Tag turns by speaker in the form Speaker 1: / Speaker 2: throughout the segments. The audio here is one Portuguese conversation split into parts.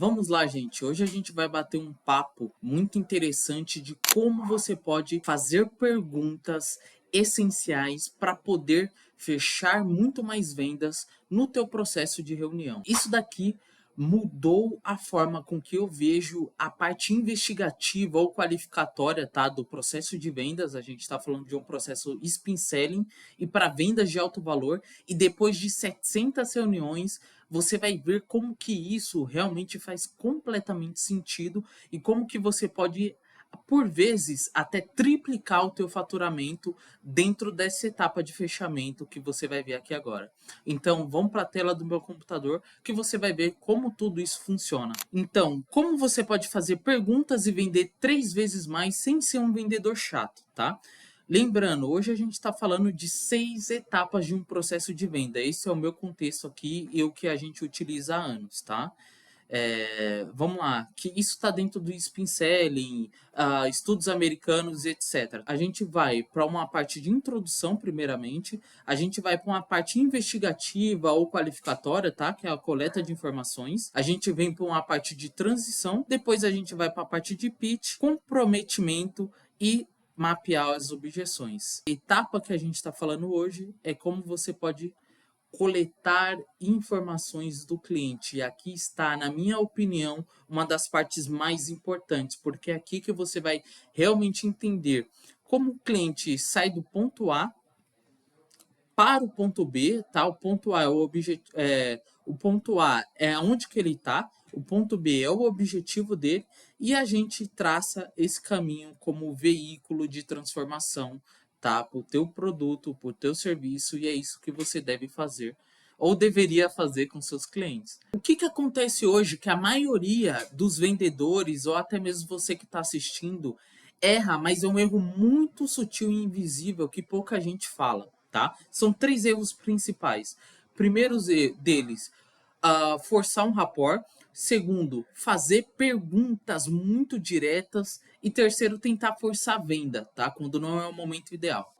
Speaker 1: Vamos lá, gente. Hoje a gente vai bater um papo muito interessante de como você pode fazer perguntas essenciais para poder fechar muito mais vendas no teu processo de reunião. Isso daqui mudou a forma com que eu vejo a parte investigativa ou qualificatória, tá, do processo de vendas. A gente está falando de um processo spin selling e para vendas de alto valor, e depois de 700 reuniões você vai ver como que isso realmente faz completamente sentido e como que você pode, por vezes, até triplicar o teu faturamento dentro dessa etapa de fechamento que você vai ver aqui agora. Então, vamos para a tela do meu computador que você vai ver como tudo isso funciona. Então, como você pode fazer perguntas e vender 3 vezes mais sem ser um vendedor chato, tá? Lembrando, hoje a gente está falando de 6 etapas de um processo de venda. Esse é o meu contexto aqui e o que a gente utiliza há anos, tá? Vamos lá, que isso está dentro do spin selling, estudos americanos, etc. A gente vai para uma parte de introdução, primeiramente, a gente vai para uma parte investigativa ou qualificatória, tá? Que é a coleta de informações. A gente vem para uma parte de transição, depois a gente vai para a parte de pitch, comprometimento e mapear as objeções. A etapa que a gente está falando hoje é como você pode coletar informações do cliente. E aqui está, na minha opinião, uma das partes mais importantes, porque é aqui que você vai realmente entender como o cliente sai do ponto A para o ponto B, tá? O ponto A é o ponto A é onde que ele está, o ponto B é o objetivo dele, e a gente traça esse caminho como veículo de transformação, tá? Para o teu produto, para o teu serviço, e é isso que você deve fazer ou deveria fazer com seus clientes. O que acontece hoje que a maioria dos vendedores, ou até mesmo você que está assistindo, erra, mas é um erro muito sutil e invisível que pouca gente fala, tá? São 3 erros principais. Primeiro deles, forçar um rapport. Segundo, fazer perguntas muito diretas. E terceiro, tentar forçar a venda, tá? Quando não é o momento ideal.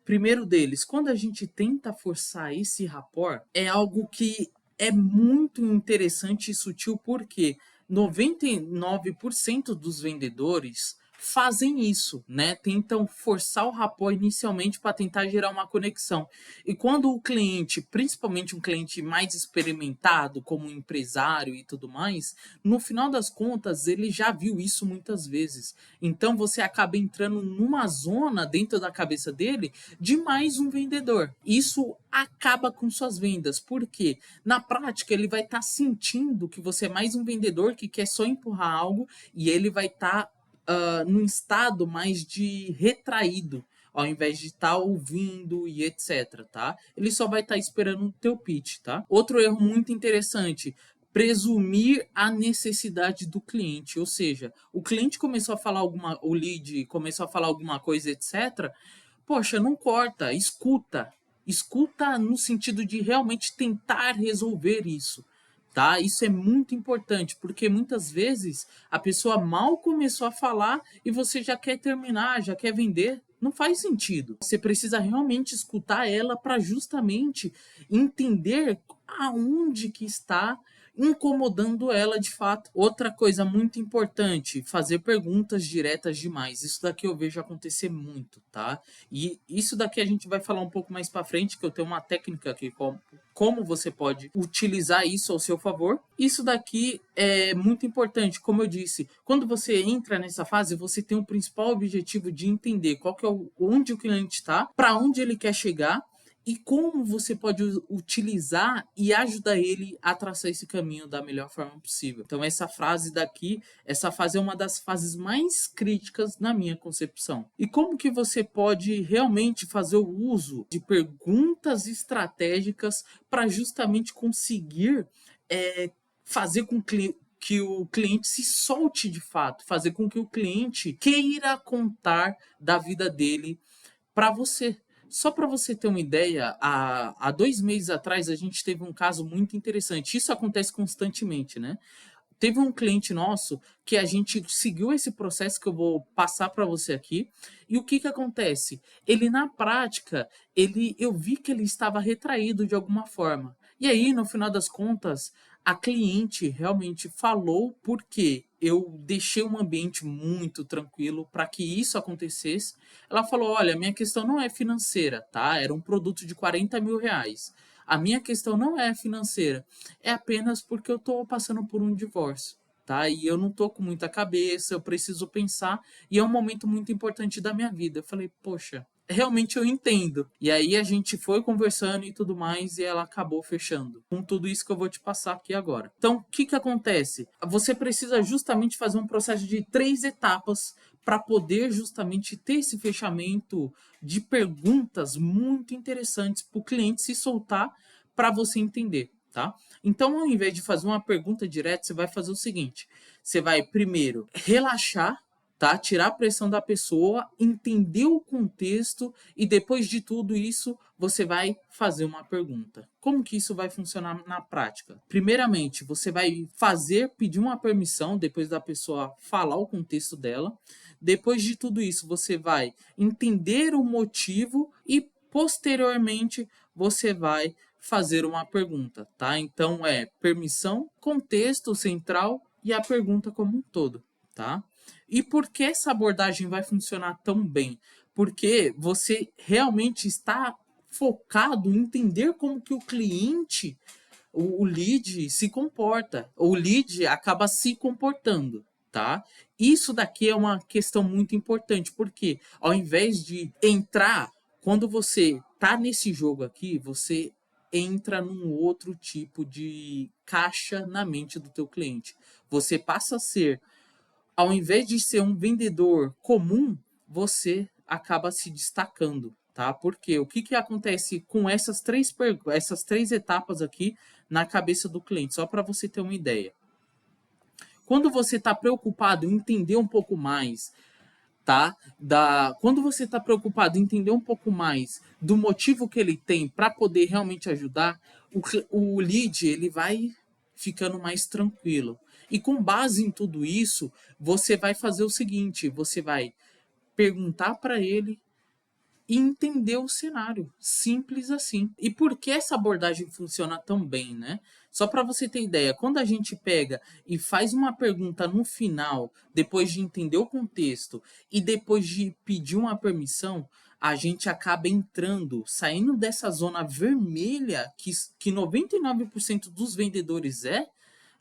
Speaker 1: Primeiro deles, quando a gente tenta forçar esse rapport, é algo que é muito interessante e sutil, porque 99% dos vendedores fazem isso, né? Tentam forçar o rapport inicialmente para tentar gerar uma conexão. E quando o cliente, principalmente um cliente mais experimentado, como um empresário e tudo mais, no final das contas ele já viu isso muitas vezes. Então você acaba entrando numa zona dentro da cabeça dele de mais um vendedor. Isso acaba com suas vendas, porque na prática ele vai estar sentindo que você é mais um vendedor que quer só empurrar algo, e ele vai estar num estado mais de retraído, ao invés de estar ouvindo e etc, tá? Ele só vai estar esperando o teu pitch, tá? Outro erro muito interessante, presumir a necessidade do cliente, ou seja, o cliente começou a falar o lead começou a falar alguma coisa, etc. Poxa, não corta, escuta. Escuta no sentido de realmente tentar resolver isso, tá? Isso é muito importante, porque muitas vezes a pessoa mal começou a falar e você já quer terminar, já quer vender. Não faz sentido. Você precisa realmente escutar ela para justamente entender aonde que está incomodando ela de fato. Outra coisa muito importante, fazer perguntas diretas demais. Isso daqui eu vejo acontecer muito, tá? E isso daqui a gente vai falar um pouco mais para frente, que eu tenho uma técnica aqui como você pode utilizar isso ao seu favor. Isso daqui é muito importante, como eu disse, quando você entra nessa fase, você tem o principal objetivo de entender qual que é onde o cliente está, para onde ele quer chegar e como você pode utilizar e ajudar ele a traçar esse caminho da melhor forma possível. Então essa fase é uma das fases mais críticas na minha concepção. E como que você pode realmente fazer o uso de perguntas estratégicas para justamente conseguir fazer com que o cliente se solte de fato, fazer com que o cliente queira contar da vida dele para você. Só para você ter uma ideia, há 2 meses atrás a gente teve um caso muito interessante. Isso acontece constantemente, né? Teve um cliente nosso que a gente seguiu esse processo que eu vou passar para você aqui. E o que acontece? Ele, na prática, eu vi que ele estava retraído de alguma forma. E aí, no final das contas, a cliente realmente falou porque eu deixei um ambiente muito tranquilo para que isso acontecesse. Ela falou: olha, minha questão não é financeira, tá? Era um produto de 40 mil reais. A minha questão não é financeira, é apenas porque eu tô passando por um divórcio, tá? E eu não tô com muita cabeça, eu preciso pensar, e é um momento muito importante da minha vida. Eu falei, poxa, realmente eu entendo. E aí a gente foi conversando e tudo mais, e ela acabou fechando com tudo isso que eu vou te passar aqui agora. Então, o que que acontece? Você precisa justamente fazer um processo de 3 etapas para poder justamente ter esse fechamento de perguntas muito interessantes para o cliente se soltar para você entender, tá? Então, ao invés de fazer uma pergunta direta, você vai fazer o seguinte: você vai primeiro relaxar, tá? Tirar a pressão da pessoa, entender o contexto e depois de tudo isso, você vai fazer uma pergunta. Como que isso vai funcionar na prática? Primeiramente, você vai pedir uma permissão depois da pessoa falar o contexto dela. Depois de tudo isso, você vai entender o motivo e posteriormente você vai fazer uma pergunta, tá? Então é permissão, contexto central e a pergunta como um todo, tá? E por que essa abordagem vai funcionar tão bem? Porque você realmente está focado em entender como que o cliente, o lead se comporta. O lead acaba se comportando, tá? Isso daqui é uma questão muito importante, porque ao invés de entrar, quando você tá nesse jogo aqui, você entra num outro tipo de caixa na mente do teu cliente. Você passa a ser, ao invés de ser um vendedor comum, você acaba se destacando, tá? Porque o que, que acontece com essas três etapas aqui na cabeça do cliente? Só para você ter uma ideia. Quando você está preocupado em entender um pouco mais, tá? Quando você está preocupado em entender um pouco mais do motivo que ele tem para poder realmente ajudar, o lead ele vai ficando mais tranquilo. E com base em tudo isso, você vai fazer o seguinte: você vai perguntar para ele e entender o cenário. Simples assim. E por que essa abordagem funciona tão bem, né? Só para você ter ideia, quando a gente pega e faz uma pergunta no final, depois de entender o contexto e depois de pedir uma permissão, a gente acaba entrando, saindo dessa zona vermelha que 99% dos vendedores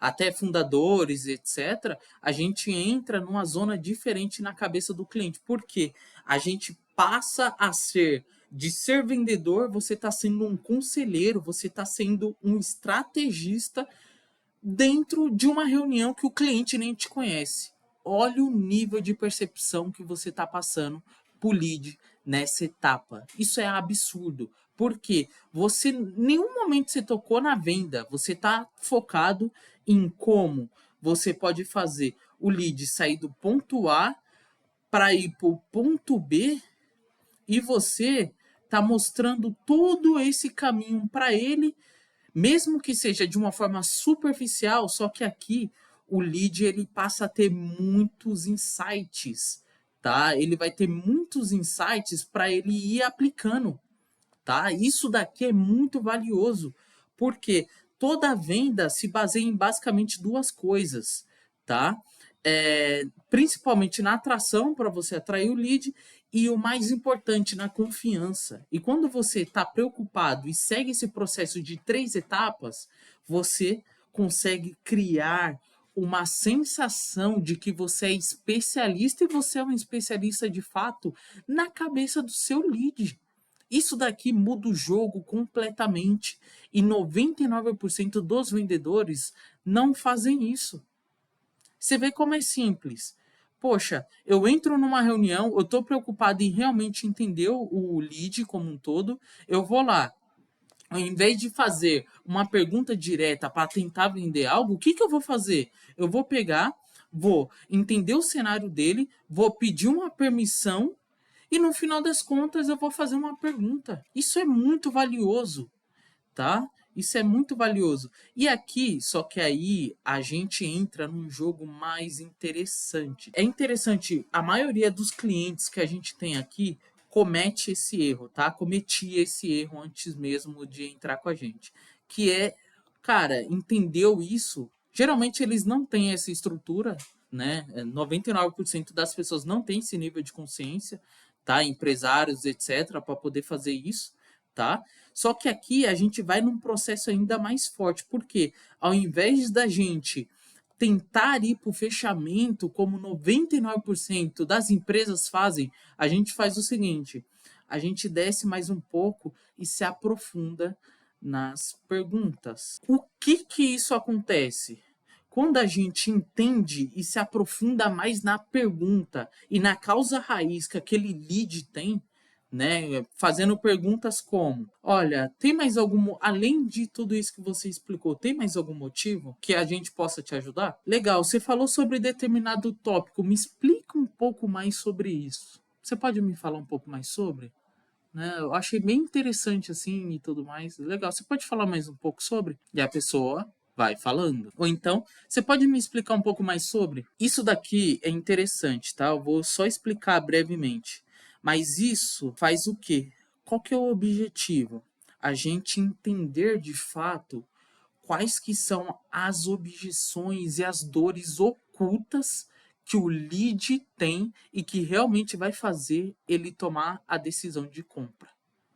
Speaker 1: até fundadores, etc., a gente entra numa zona diferente na cabeça do cliente. Por quê? A gente passa a ser, de ser vendedor, você está sendo um conselheiro, você está sendo um estrategista dentro de uma reunião que o cliente nem te conhece. Olha o nível de percepção que você está passando para o lead nessa etapa. Isso é absurdo. Porque você, em nenhum momento você tocou na venda, você está focado em como você pode fazer o lead sair do ponto A para ir para o ponto B e você está mostrando todo esse caminho para ele, mesmo que seja de uma forma superficial, só que aqui o lead ele passa a ter muitos insights, tá? Ele vai ter muitos insights para ele ir aplicando, tá? Isso daqui é muito valioso, porque toda venda se baseia em basicamente duas coisas, tá? Principalmente na atração, para você atrair o lead, e o mais importante, na confiança. E quando você está preocupado e segue esse processo de 3 etapas, você consegue criar uma sensação de que você é especialista e você é um especialista de fato na cabeça do seu lead. Isso daqui muda o jogo completamente e 99% dos vendedores não fazem isso. Você vê como é simples. Poxa, eu entro numa reunião, eu estou preocupado em realmente entender o lead como um todo, eu vou lá. Ao invés de fazer uma pergunta direta para tentar vender algo, o que, que eu vou fazer? Eu vou pegar, vou entender o cenário dele, vou pedir uma permissão e no final das contas eu vou fazer uma pergunta. Isso é muito valioso, tá? Isso é muito valioso. E aqui, só que aí a gente entra num jogo mais interessante. É interessante, a maioria dos clientes que a gente tem aqui comete esse erro, tá? Cometia esse erro antes mesmo de entrar com a gente, que é cara, entendeu isso, geralmente eles não têm essa estrutura, né? 99% das pessoas não têm esse nível de consciência, tá? Empresários, etc, para poder fazer isso, tá? Só que aqui a gente vai num processo ainda mais forte, porque ao invés da gente tentar ir para o fechamento, como 99% das empresas fazem, a gente faz o seguinte: a gente desce mais um pouco e se aprofunda nas perguntas. O que que isso acontece? Quando a gente entende e se aprofunda mais na pergunta e na causa raiz que aquele lead tem, né, fazendo perguntas como: olha, tem mais algum, além de tudo isso que você explicou, tem mais algum motivo que a gente possa te ajudar? Legal, você falou sobre determinado tópico, me explica um pouco mais sobre isso. Você pode me falar um pouco mais sobre? Né? Eu achei bem interessante assim e tudo mais. Legal. Você pode falar mais um pouco sobre? E a pessoa vai falando. Ou então, você pode me explicar um pouco mais sobre? Isso daqui é interessante, tá? Eu vou só explicar brevemente. Mas isso faz o quê? Qual que é o objetivo? A gente entender de fato quais que são as objeções e as dores ocultas que o lead tem e que realmente vai fazer ele tomar a decisão de compra,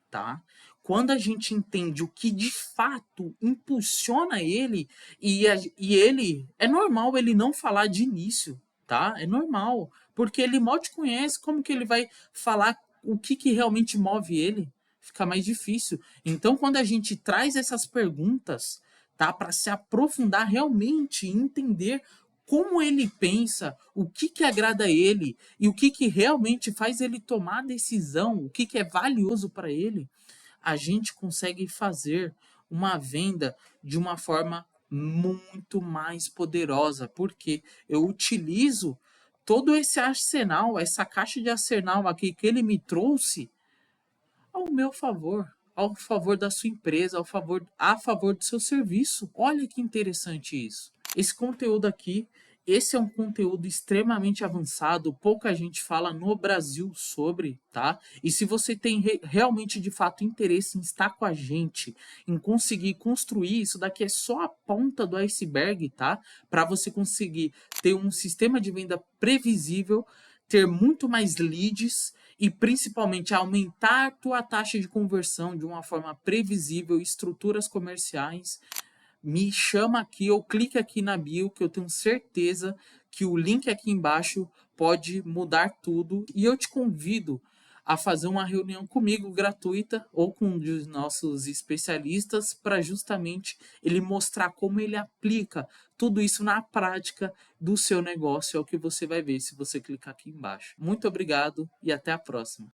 Speaker 1: tá? Quando a gente entende o que de fato impulsiona ele e ele é normal ele não falar de início, tá? É normal, porque ele mal te conhece, como que ele vai falar o que realmente move ele? Fica mais difícil. Então, quando a gente traz essas perguntas, tá, para se aprofundar realmente e entender como ele pensa, o que agrada a ele e o que realmente faz ele tomar a decisão, o que é valioso para ele, a gente consegue fazer uma venda de uma forma muito mais poderosa, porque eu utilizo todo esse arsenal, essa caixa de arsenal aqui que ele me trouxe ao meu favor, ao favor da sua empresa, a favor do seu serviço. Olha que interessante isso. Esse conteúdo aqui, esse é um conteúdo extremamente avançado, pouca gente fala no Brasil sobre, tá? E se você tem realmente de fato interesse em estar com a gente, em conseguir construir, isso daqui é só a ponta do iceberg, tá? Para você conseguir ter um sistema de venda previsível, ter muito mais leads e principalmente aumentar a tua taxa de conversão de uma forma previsível, estruturas comerciais, me chama aqui ou clique aqui na bio que eu tenho certeza que o link aqui embaixo pode mudar tudo e eu te convido a fazer uma reunião comigo gratuita ou com um dos nossos especialistas para justamente ele mostrar como ele aplica tudo isso na prática do seu negócio. É o que você vai ver se você clicar aqui embaixo. Muito obrigado e até a próxima.